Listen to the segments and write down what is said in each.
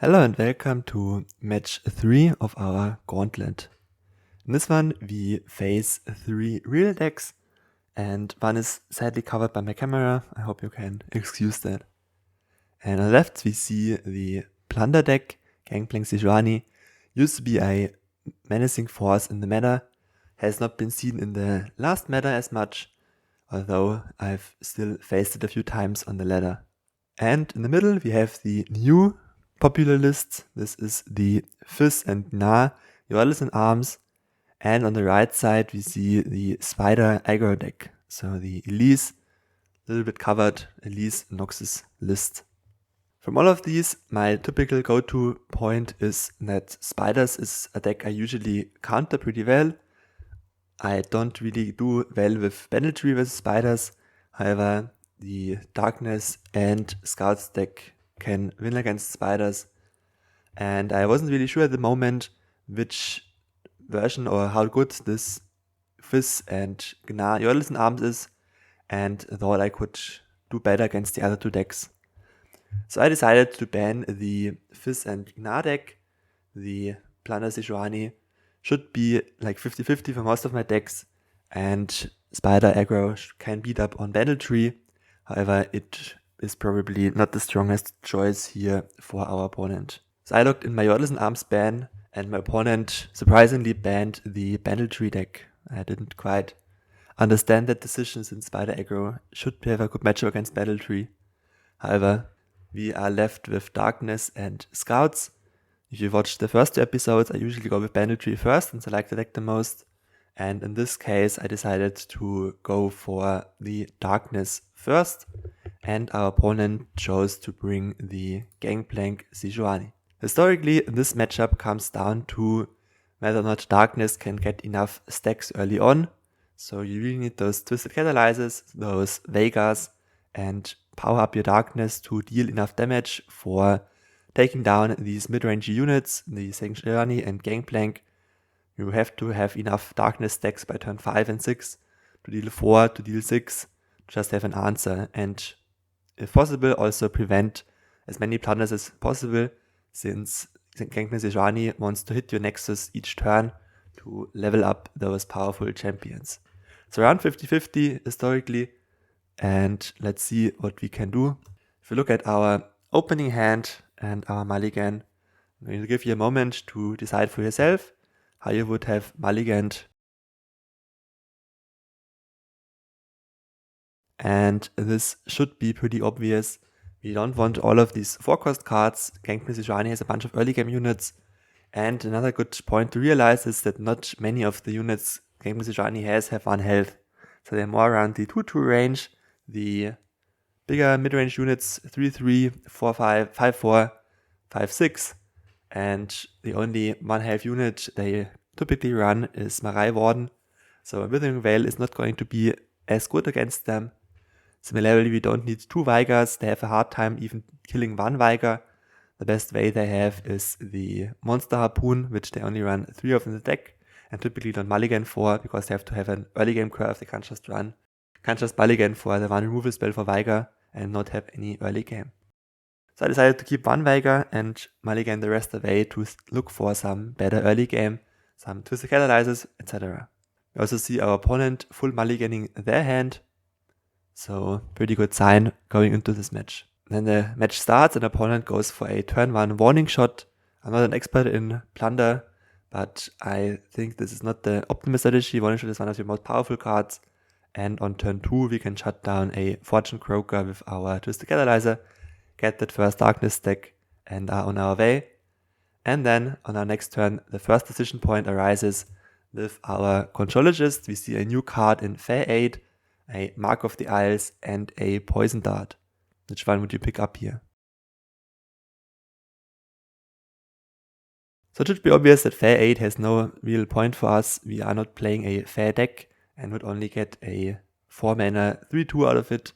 Hello and welcome to match 3 of our Gauntlet. In this one we face 3 real decks and one is sadly covered by my camera. I hope you can excuse that. And on the left we see the Plunder deck. Gangplank Sejuani used to be a menacing force in the meta, has not been seen in the last meta as much, although I've still faced it a few times on the ladder. And in the middle we have the new popular list. This is the Fizz and Gna, Yordles and Arms. And on the right side we see the Spider aggro deck. So the Elise, a little bit covered, Elise Noxus list. From all of these, my typical go-to point is that Spiders is a deck I usually counter pretty well. I don't really do well with Banditry versus Spiders. However, the Darkness and Scouts deck can win against Spiders. And I wasn't really sure at the moment which version or how good this Fizz and Gna Yordles and Arms is, and thought I could do better against the other two decks. So I decided to ban the Fizz and Gna deck. The Plunder Sejuani should be like 50-50 for most of my decks, and Spider aggro can beat up on Banditry. However, it is probably not the strongest choice here for our opponent. So I looked in my Yordles and Arms ban, and my opponent surprisingly banned the Banditry deck. I didn't quite understand that decision since Spider aggro should have a good matchup against Banditry. However, we are left with Darkness and Scouts. If you watch the first two episodes, I usually go with Banditry first since I like the deck the most. And in this case, I decided to go for the Darkness first, and our opponent chose to bring the Gangplank Sejuani. Historically, this matchup comes down to whether or not Darkness can get enough stacks early on. So you really need those Twisted Catalyzers, those Vegas, and power up your Darkness to deal enough damage for taking down these mid-range units, the Sejuani and Gangplank. You have to have enough Darkness stacks by turn 5 and 6 to deal 4, to deal 6, to just have an answer. And if possible, also prevent as many plunders as possible, since Gangplank Sejuani wants to hit your Nexus each turn to level up those powerful champions. So around 50-50 historically, and let's see what we can do. If you look at our opening hand and our mulligan, I'm going to give you a moment to decide for yourself how you would have mulliganed. And this should be pretty obvious. We don't want all of these 4-cost cards. Gangplank Sejuani has a bunch of early game units. And another good point to realize is that not many of the units Gangplank Sejuani has have 1 health. So they're more around the 2-2 range. The bigger mid-range units 3-3, 4-5, 5-4, 5-6. And the only 1 health unit they typically run is Marai Warden. So a Withering Veil is not going to be as good against them. Similarly, we don't need 2 Vigors. They have a hard time even killing 1 Vigor. The best way they have is the Monster Harpoon, which they only run 3 of in the deck, and typically don't mulligan for because they have to have an early game curve they can't just run. Can't just mulligan for the 1 removal spell for Vigor and not have any early game. So I decided to keep 1 Vigor and mulligan the rest away to look for some better early game, some Twisted Catalyzers, etc. We also see our opponent full mulliganing their hand. So pretty good sign going into this match. Then the match starts and the opponent goes for a turn 1 warning shot. I'm not an expert in Plunder, but I think this is not the optimal strategy. Warning shot is one of your most powerful cards. And on turn 2 we can shut down a Fortune Croaker with our Twisted Catalyzer, get that first Darkness stack, and are on our way. And then on our next turn the first decision point arises with our Contrologist. We see a new card in Fair 8, a Mark of the Isles, and a Poison Dart. Which one would you pick up here? So it should be obvious that Fair 8 has no real point for us. We are not playing a fair deck and would only get a 4-mana 3-2 out of it,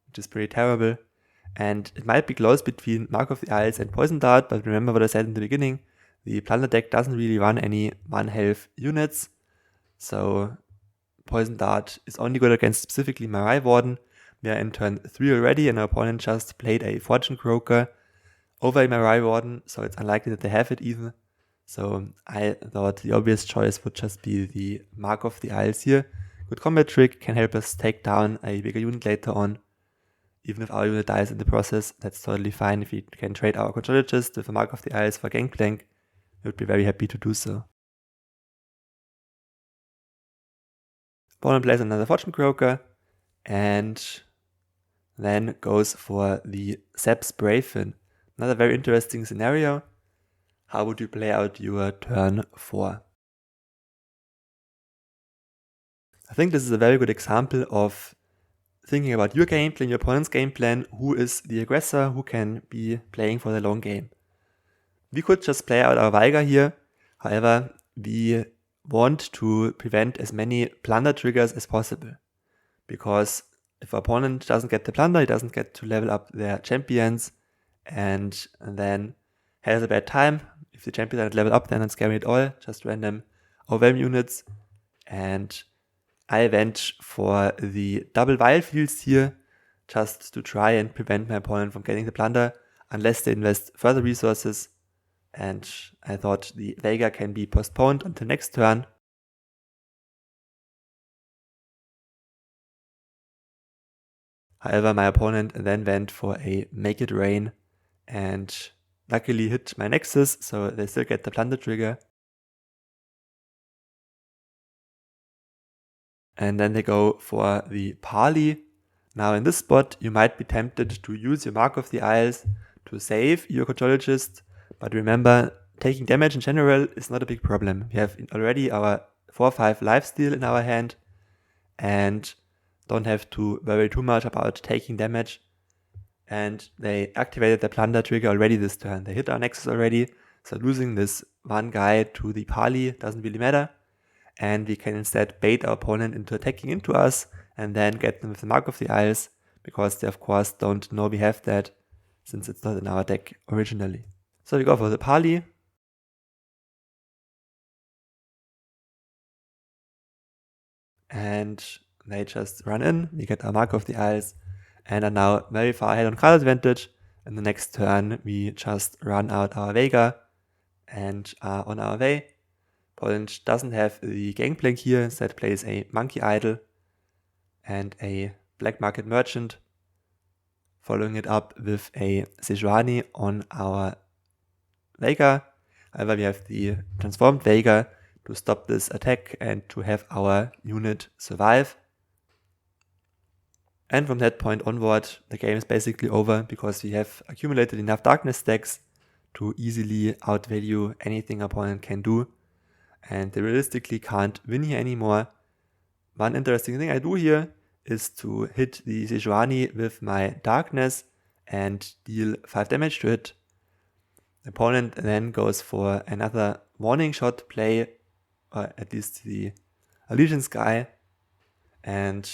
which is pretty terrible. And it might be close between Mark of the Isles and Poison Dart, but remember what I said in the beginning, the Plunder deck doesn't really run any 1 health units. So Poison Dart is only good against specifically Marai Warden. We are in turn 3 already and our opponent just played a Fortune Croaker over Mirai Warden, so it's unlikely that they have it even. So I thought the obvious choice would just be the Mark of the Isles here. Good combat trick, can help us take down a bigger unit later on. Even if our unit dies in the process, that's totally fine. If we can trade our Contrologist with a Mark of the Isles for Gangplank, we would be very happy to do so. Opponent plays another Fortune Croaker, and then goes for the Seps Bravefin. Another very interesting scenario. How would you play out your turn 4? I think this is a very good example of thinking about your game plan, your opponent's game plan, who is the aggressor, who can be playing for the long game. We could just play out our Veigar here. However, we want to prevent as many plunder triggers as possible. Because if our opponent doesn't get the plunder, he doesn't get to level up their champions, and then has a bad time. If the champions aren't leveled up, they're not scary at all, just random overwhelm units. And I went for the double vial fields here, just to try and prevent my opponent from getting the plunder, unless they invest further resources. And I thought the Veigar can be postponed until next turn. However, my opponent then went for a Make It Rain, and luckily hit my Nexus, so they still get the plunder trigger. And then they go for the Parley. Now in this spot, you might be tempted to use your Mark of the Isles to save your Contrologist, but remember, taking damage in general is not a big problem. We have already our 4-5 lifesteal in our hand, and don't have to worry too much about taking damage. And they activated the plunder trigger already this turn. They hit our Nexus already, so losing this one guy to the Parley doesn't really matter. And we can instead bait our opponent into attacking into us and then get them with the Mark of the Isles, because they of course don't know we have that, since it's not in our deck originally. So we go for the Parley. And they just run in, we get our Mark of the Isles, and are now very far ahead on card advantage. In the next turn, we just run out our Veigar and are on our way. Opponent doesn't have the Gangplank here, instead plays a Monkey Idol and a Black Market Merchant, following it up with a Sejuani on our Veigar. However, we have the transformed Veigar to stop this attack and to have our unit survive. And from that point onward, the game is basically over, because we have accumulated enough darkness stacks to easily outvalue anything opponent can do, and they realistically can't win here anymore. One interesting thing I do here is to hit the Sejuani with my darkness and deal 5 damage to it. The opponent then goes for another warning shot play, or at least the Allegiance guy, and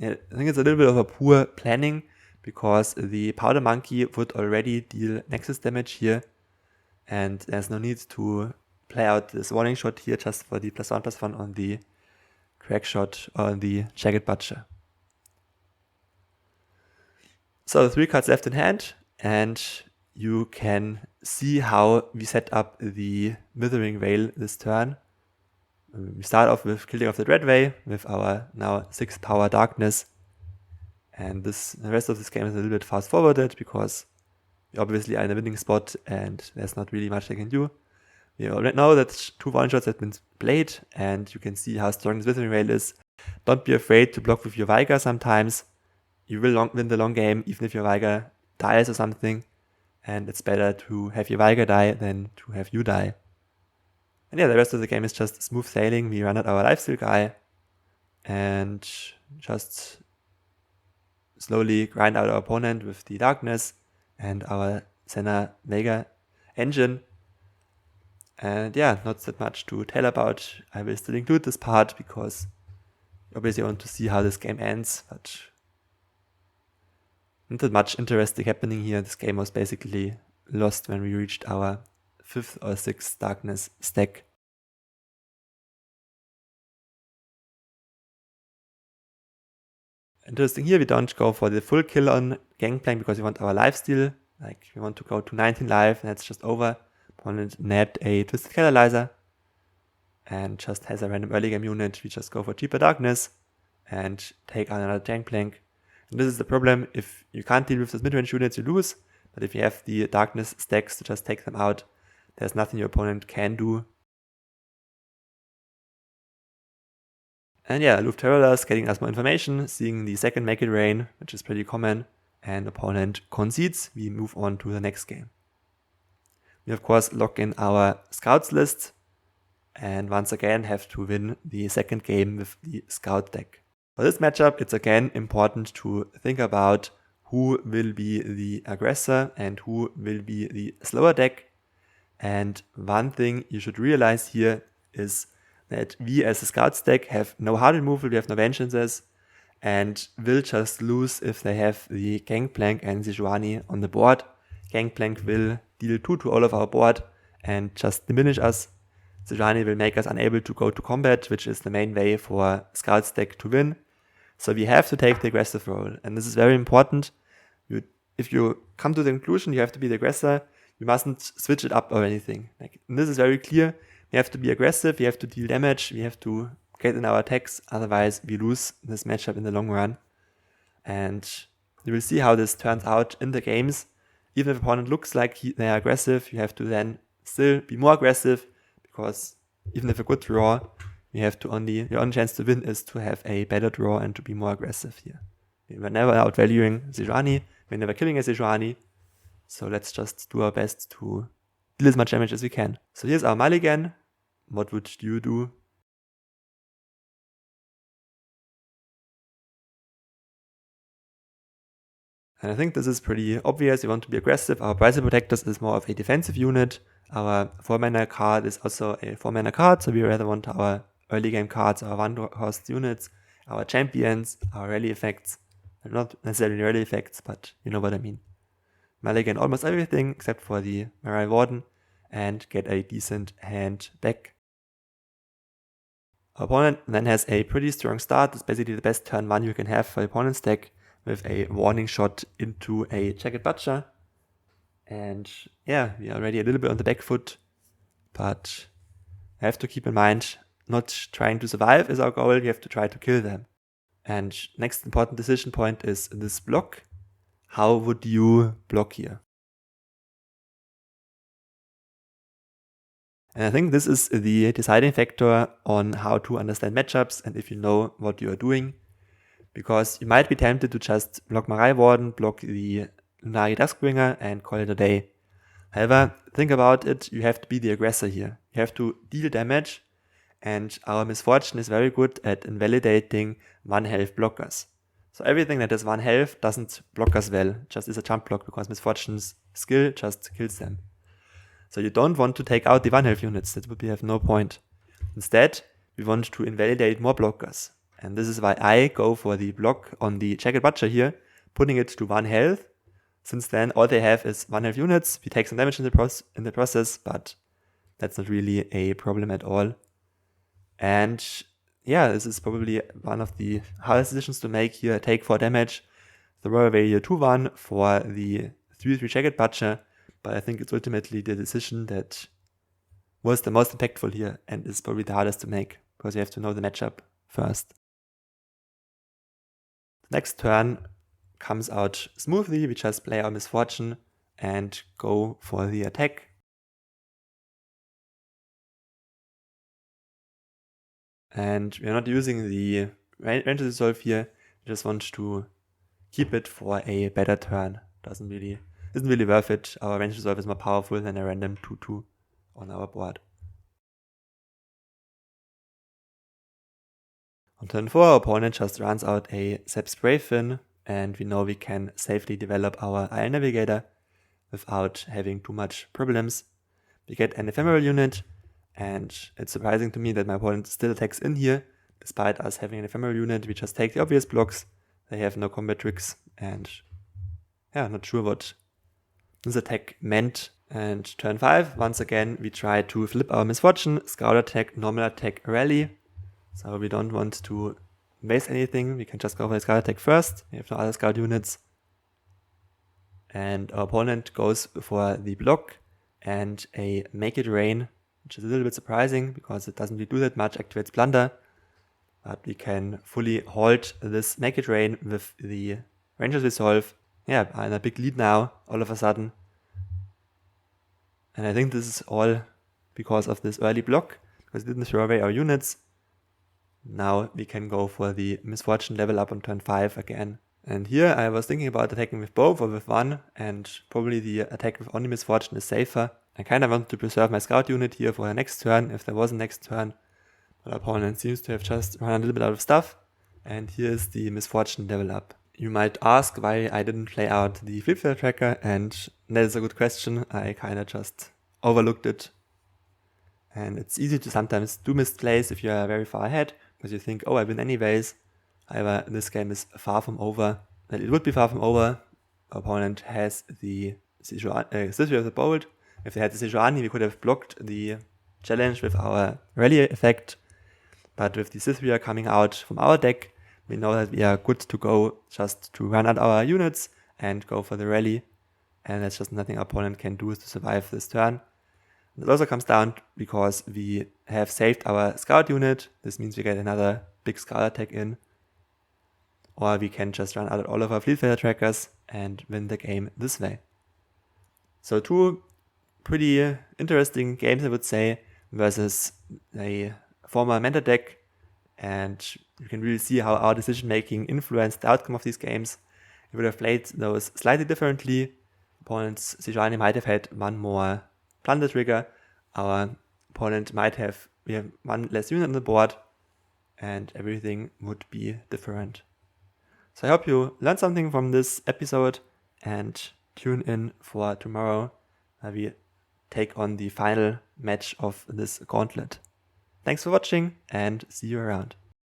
yeah, I think it's a little bit of a poor planning, because the Powder Monkey would already deal Nexus damage here, and there's no need to play out this warning shot here just for the +1/+1 on the crack shot or on the Jagged Butcher. So 3 cards left in hand, and you can see how we set up the Withering Veil this turn. We start off with Killing of the Dreadway with our now 6 power darkness, and the rest of this game is a little bit fast forwarded, because we obviously are in a winning spot and there's not really much they can do. We already know that 2 one-shots have been played, and you can see how strong this Withering Veil is. Don't be afraid to block with your Veigar sometimes. You will win the long game, even if your Veigar dies or something, and it's better to have your Veigar die than to have you die. And yeah, the rest of the game is just smooth sailing. We run out our lifesteal guy and just slowly grind out our opponent with the darkness and our Senna Veigar engine. And yeah, not that much to tell about. I will still include this part, because obviously I want to see how this game ends, but not that much interesting happening here. This game was basically lost when we reached our 5th or 6th darkness stack. Interesting here, we don't go for the full kill on Gangplank, because we want our lifesteal Like we want to go to 19 life, and that's just over. Opponent nabbed a Twisted Catalyzer and just has a random early game unit. We just go for cheaper darkness and take on another Gangplank. And this is the problem. If you can't deal with those mid-range units, you lose. But if you have the darkness stacks to just take them out, there's nothing your opponent can do. And yeah, Louvre Travelers getting us more information, seeing the second Make It Rain, which is pretty common, and opponent concedes. We move on to the next game. We of course lock in our scouts list, and once again have to win the second game with the scout deck. For this matchup, it's again important to think about who will be the aggressor and who will be the slower deck. And one thing you should realize here is that we as a scouts deck have no hard removal, we have no vengeances, and will just lose if they have the Gangplank and Sejuani on the board. Gangplank will deal 2 to all of our board and just diminish us. Sejuani will make us unable to go to combat, which is the main way for scouts deck to win. So we have to take the aggressive role, and this is very important. If you come to the conclusion you have to be the aggressor, you mustn't switch it up or anything. This is very clear. We have to be aggressive, we have to deal damage, we have to get in our attacks, otherwise we lose this matchup in the long run. And you will see how this turns out in the games. Even if opponent looks like they are aggressive, you have to then still be more aggressive, because even if a good draw, your only chance to win is to have a better draw and to be more aggressive here. We were never outvaluing Sejuani, we're never killing a Sejuani, so let's just do our best to deal as much damage as we can. So here's our mulligan. What would you do? And I think this is pretty obvious. You want to be aggressive. Our Price Protectors is more of a defensive unit. Our 4-mana card is also a 4-mana card, so we rather want our early game cards, our 1-cost units, our champions, our rally effects. Not necessarily rally effects, but you know what I mean. Mulligan almost everything except for the Marai Warden and get a decent hand back. Our opponent then has a pretty strong start. It's basically the best turn 1 you can have for the opponent's deck, with a warning shot into a Jagged Butcher. And yeah, we are already a little bit on the back foot, but I have to keep in mind, not trying to survive is our goal, we have to try to kill them. And next important decision point is this block. How would you block here? And I think this is the deciding factor on how to understand matchups and if you know what you are doing. Because you might be tempted to just block Marai Warden, block the Lunari Duskbringer and call it a day. However, think about it, you have to be the aggressor here. You have to deal damage, and our Misfortune is very good at invalidating 1 health blockers. So everything that is 1 health doesn't block us well, just is a jump block, because Misfortune's skill just kills them. So you don't want to take out the 1 health units, that would have no point. Instead, we want to invalidate more blockers. And this is why I go for the block on the Jagged Butcher here, putting it to 1 health. Since then, all they have is 1 health units. We take some damage in the process, but that's not really a problem at all. And yeah, this is probably one of the hardest decisions to make here. Take 4 damage, throw away your 2-1 for the 3-3 Jagged Butcher, but I think it's ultimately the decision that was the most impactful here and is probably the hardest to make, because you have to know the matchup first. Next turn comes out smoothly. We just play our Misfortune and go for the attack. And we're not using the Range Dissolve here. We just want to keep it for a better turn. Isn't really worth it. Our Range Dissolve is more powerful than a random 2-2 on our board. On turn 4, our opponent just runs out a Zep Sprayfin, and we know we can safely develop our Iron Navigator without having too much problems. We get an ephemeral unit, and it's surprising to me that my opponent still attacks in here. Despite us having an ephemeral unit, we just take the obvious blocks. They have no combat tricks, and yeah, not sure what this attack meant. And turn 5, once again, we try to flip our Misfortune, Scout attack, normal attack, rally. So we don't want to waste anything, we can just go for the Scout attack first. We have no other Scout units. and our opponent goes for the block and a Make It Rain, which is a little bit surprising because it doesn't really do that much, activates Plunder, but we can fully halt this Make It Rain with the Ranger's Resolve. Yeah, I'm in a big lead now, all of a sudden. And I think this is all because of this early block, because we didn't throw away our units. Now we can go for the Misfortune level up on turn 5 again. And here I was thinking about attacking with both or with one, and probably the attack with only Misfortune is safer. I kind of want to preserve my scout unit here for the next turn, if there was a next turn. But our opponent seems to have just run a little bit out of stuff. And here is the Misfortune level up. You might ask why I didn't play out the Flip Fail Tracker, and that is a good question. I kind of just overlooked it. And it's easy to sometimes do misplays if you are very far ahead, because you think, oh, I win anyways. However, this game is far from over. Well, it would be far from over. Our opponent has the Sithri of the Bolt. If they had the Sejuani, we could have blocked the challenge with our rally effect. But with the Sithri coming out from our deck, we know that we are good to go just to run out our units and go for the rally. And that's just nothing our opponent can do to survive this turn. And it also comes down because we have saved our scout unit. This means we get another big scout attack in. Or we can just run out all of our Fleet Failure Trackers and win the game this way. So 2 pretty interesting games, I would say, versus a former Mentor deck. And you can really see how our decision making influenced the outcome of these games. If we would have played those slightly differently, opponent's Sejuani might have had one more Plunder trigger. Our opponent might have one less unit on the board, and everything would be different. So I hope you learned something from this episode, and tune in for tomorrow where we take on the final match of this gauntlet. Thanks for watching, and see you around.